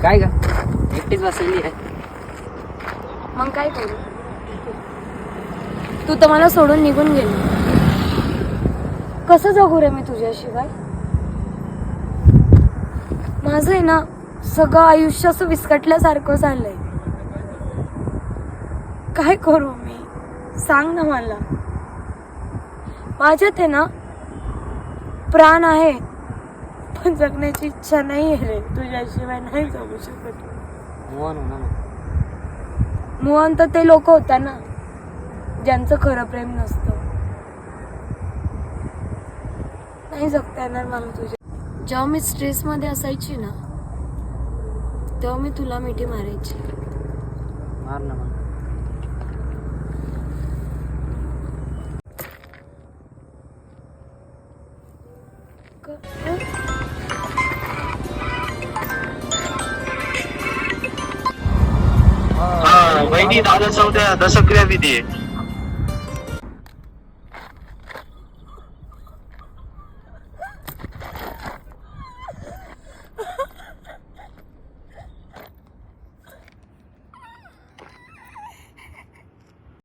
काय ग एकटीच बसलेली आहे? मग काय करू? तू तर मला सोडून निघून गेली. कसं जगू रे मी तुझ्याशिवाय? माझं आहे ना सगळं आयुष्य असं विस्कटल्यासारखं झालंय. काय करू मी? सांग ना मला. माझ्यात आहे ना प्राण आहे, पण जगण्याची इच्छा नाही आहे रे. तुझ्याशिवाय नाही जगू शकत. मोहन हो ना मग. मोहन तर ते लोक होता ना ज्यांचं खरं प्रेम नसतं. नाही जगता येणार मला तुझ्या. जेव्हा मी स्ट्रेस मध्ये असायची ना तेव्हा मी तुला मिठी मारायची. मार ना मग. हा वहिनी दादा चौथ्या दशक्रिया विधी आहे.